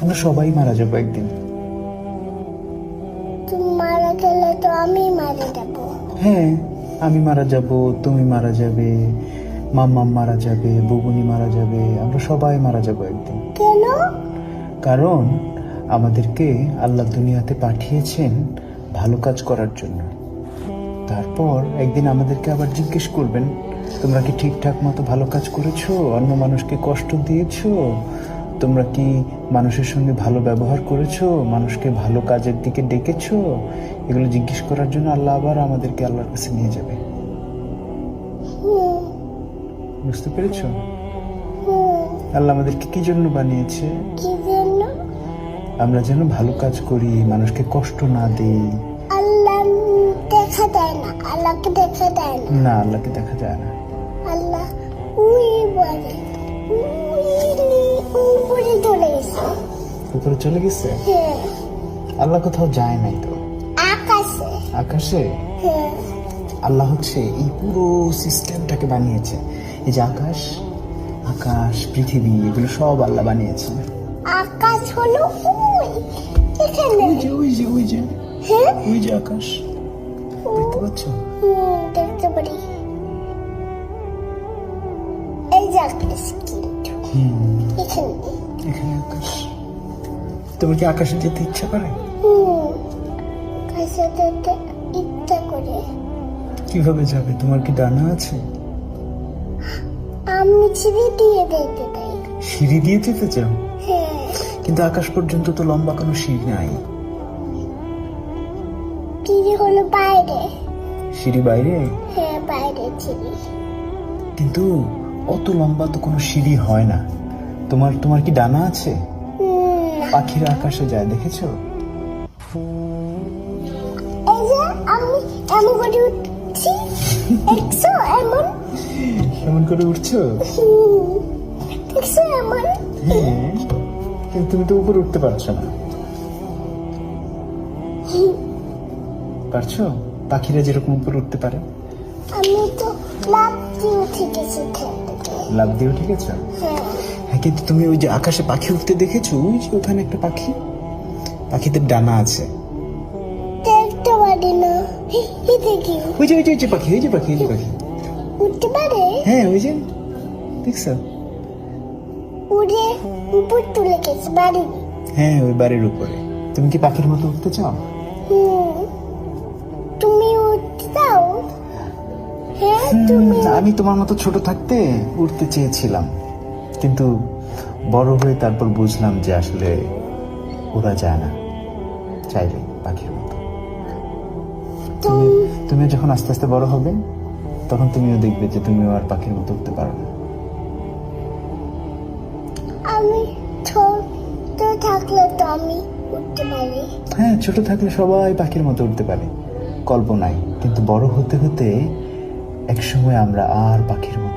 আমরা সবাই মারা যাবো একদিন। তুমি মারা গেলে তো আমি মারা যাবো। হ্যাঁ, আমি মারা যাব, তুমি মারা যাবে, মাম্মাম মারা যাবে, বুবুনি মারা যাবে, আমরা সবাই মারা যাবো একদিন। কেন? কারণ আমাদেরকে আল্লাহ দুনিয়াতে পাঠিয়েছেন ভালো কাজ করার জন্য। তারপর একদিন আমাদেরকে আবার জিজ্ঞেস করবেন, তোমরা কি ঠিকঠাক মতো ভালো কাজ করেছো? অন্য মানুষকে কষ্ট দিয়েছো? তোমরা কি মানুষের সঙ্গে ভালো ব্যবহার করেছো? মানুষকে ভালো কাজের দিকে ডেকেছো? এগুলো জিজ্ঞেস করার জন্য আল্লাহ আবার আমাদেরকে আল্লাহর কাছে নিয়ে যাবে। বুঝতে পেরেছো? আল্লাহ আমাদেরকে কি জন্য বানিয়েছে? কি জন্য? আমরা যেন ভালো কাজ করি, মানুষকে কষ্ট না দিই। আল্লাহ দেখা দেয় না, আল্লাহকে দেখা দেয় না। না, আল্লাহকে দেখা যায় না। আল্লাহ উই বলে, উপরে চলে গেছে। উপরে চলে গেছে? হ্যাঁ, আল্লাহ কোথাও যায় নাই তো। আকাশে। আকাশে? হ্যাঁ, আল্লাহ হচ্ছে এই পুরো সিস্টেমটাকে বানিয়েছে। এই যে আকাশ, আকাশ, পৃথিবী, এগুলো সব আল্লাহ বানিয়েছে। আকাশ হলো ওই এখানে। ওই যে হ্যাঁ, ওই যে আকাশ, দেখতে পাচ্ছ? দেখতে পারি। এই যে আকাশ, কিন্তু এখানে। এখানে আকাশ। তোমার কি আকাশে যেতে ইচ্ছা করে? আকাশে যেতে ইচ্ছা করে। কিভাবে যাবে? তোমার কি ডানা আছে? আমি সিঁড়ি দিয়ে যেতে চাই। সিঁড়ি দিয়ে যেতে চাও? হ্যাঁ, কিন্তু আকাশ পর্যন্ত তো লম্বা কোনো সিঁড়ি নাই। সিঁড়ি হলো বাইরে। সিঁড়ি বাইরে? হ্যাঁ, বাইরে সিঁড়ি। কিন্তু অত লম্বা তো কোনো সিঁড়ি হয় না। তোমার কি ডানা আছে? পাখিরা আকাশে যায়, দেখেছো? এই যে আমি এমন করে উঠছি, দেখছো? এমন করে উঠছো? দেখছো এমন? হ্যাঁ, কিন্তু তুমি তো উপরে উঠতে পারছো না। পারছো? পাখিরা যেরকম উপরে উঠতে পারে। আমি তো লাফ দিয়ে উঠে গেছি এখান থেকে। লাফ দিয়ে উঠে গেছো? হ্যাঁ, হ্যাঁ, কিন্তু তুমি ওই যে আকাশে পাখি উঠতে দেখেছো? ওই যে ওখানে একটা পাখি, পাখিদের ডানা আছে। দেখতে পারি না। এই দেখি ওই যে পাখি, ওই যে পাখি, উঠতে পারে। হ্যাঁ, ওই যে দেখছো? উড়ে উপর তুলে গেছে বাড়ি। হ্যাঁ, ওই বাড়ির উপরে। তুমি কি পাখির মতো উঠতে চাও? তুমি উঠতে চাও? হ্যাঁ, তুমি। আমি তোমার মতো ছোট থাকতে উঠতে চেয়েছিলাম, কিন্তু বড় হয়ে তারপর বুঝলাম যে আসলে ওরা যায় না চাইলে পাখির মতো। তুমি যখন আস্তে আস্তে বড় হবে, তখন তুমিও দেখবে যে তুমিও আর পাখির মতো উঠতে পারো না। আমি ছোট থাকলে তো আমি উঠতে পারি। হ্যাঁ, ছোট থাকলে সবাই পাখির মতো উঠতে পারে কল্পনায়, কিন্তু বড় হতে হতে একসময় আমরা আর পাখির মতো